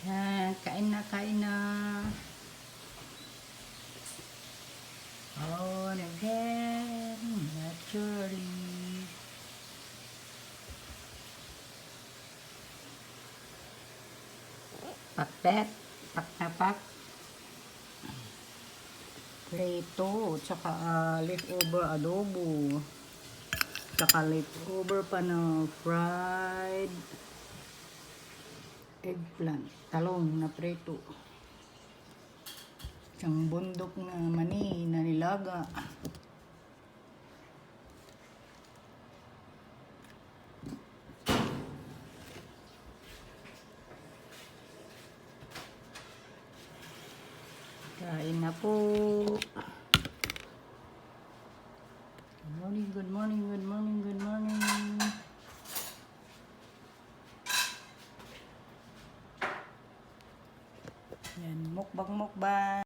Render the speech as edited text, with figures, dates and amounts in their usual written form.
Yan, kain na, kain na. On again, naturally. Pakpet, pak na pak. Prito, tsaka leftover adobo. Tsaka leftover pa na fried eggplant, talong na prito. Isang bundok na mani na nilaga. Kain na po. Good morning, good morning, good morning, good morning. Yan, mukbang.